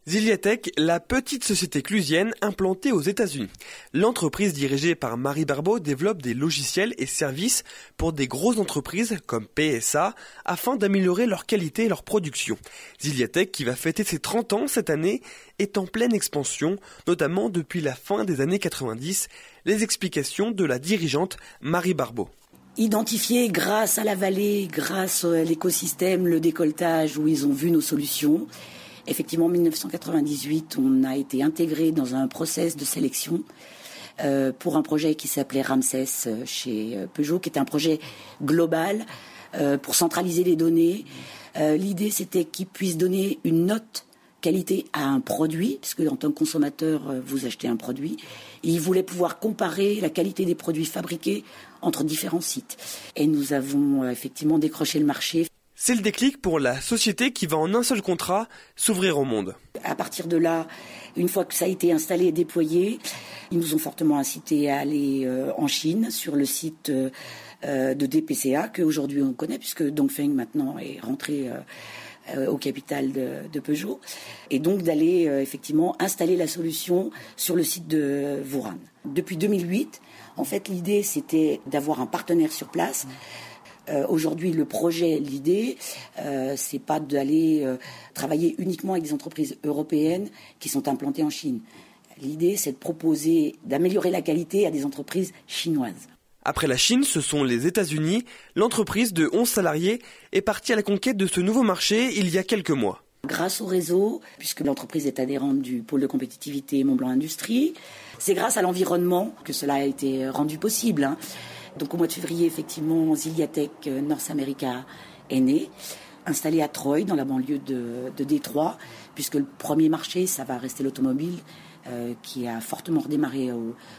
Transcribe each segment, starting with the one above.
Ziliatech, la petite société clusienne implantée aux États-Unis. L'entreprise dirigée par Marie Barbeau développe des logiciels et services pour des grosses entreprises comme PSA afin d'améliorer leur qualité et leur production. Ziliatech, qui va fêter ses 30 ans cette année, est en pleine expansion, notamment depuis la fin des années 90. Les explications de la dirigeante Marie Barbeau. Identifier grâce à la vallée, grâce à l'écosystème, le décolletage où ils ont vu nos solutions. Effectivement, en 1998, on a été intégré dans un process de sélection pour un projet qui s'appelait Ramsès chez Peugeot, qui était un projet global pour centraliser les données. L'idée, c'était qu'ils puissent donner une note qualité à un produit, puisque en tant que consommateur, vous achetez un produit. Et ils voulaient pouvoir comparer la qualité des produits fabriqués entre différents sites. Et nous avons effectivement décroché le marché. C'est le déclic pour la société qui va en un seul contrat s'ouvrir au monde. À partir de là, une fois que ça a été installé et déployé, ils nous ont fortement incités à aller en Chine sur le site de DPCA qu'aujourd'hui on connaît puisque Dongfeng maintenant est rentré au capital de Peugeot et donc d'aller effectivement installer la solution sur le site de Wuhan. Depuis 2008, en fait l'idée c'était d'avoir un partenaire sur place. Aujourd'hui, le projet, l'idée, c'est pas d'aller travailler uniquement avec des entreprises européennes qui sont implantées en Chine. L'idée, c'est de proposer, d'améliorer la qualité à des entreprises chinoises. Après la Chine, ce sont les États-Unis. L'entreprise de 11 salariés est partie à la conquête de ce nouveau marché il y a quelques mois. Grâce au réseau, puisque l'entreprise est adhérente du pôle de compétitivité Mont-Blanc Industrie, c'est grâce à l'environnement que cela a été rendu possible. Donc au mois de février, effectivement, Ziliatech North America est né, installé à Troy, dans la banlieue de Détroit, puisque le premier marché, ça va rester l'automobile, qui a fortement redémarré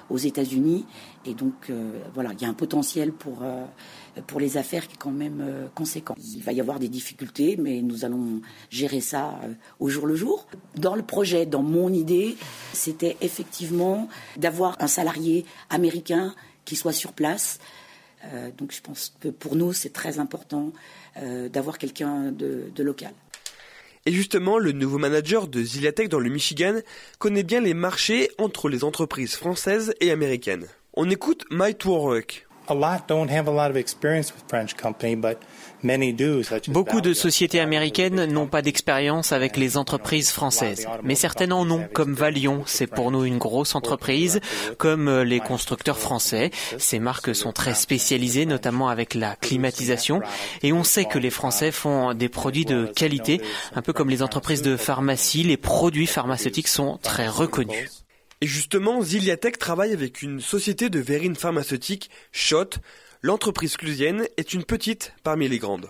aux États-Unis. Et donc, voilà, il y a un potentiel pour les affaires qui est quand même conséquent. Il va y avoir des difficultés, mais nous allons gérer ça au jour le jour. Dans le projet, dans mon idée, c'était effectivement d'avoir un salarié américain qui soit sur place. Donc je pense que pour nous, c'est très important d'avoir quelqu'un de local. Et justement, le nouveau manager de Ziliatech dans le Michigan connaît bien les marchés entre les entreprises françaises et américaines. On écoute Mike Warwick. Beaucoup de sociétés américaines n'ont pas d'expérience avec les entreprises françaises, mais certaines en ont, comme Valion, c'est pour nous une grosse entreprise, comme les constructeurs français. Ces marques sont très spécialisées, notamment avec la climatisation, et on sait que les Français font des produits de qualité, un peu comme les entreprises de pharmacie, les produits pharmaceutiques sont très reconnus. Et justement, Ziliatech travaille avec une société de verrine pharmaceutique, Schott. L'entreprise clusienne est une petite parmi les grandes.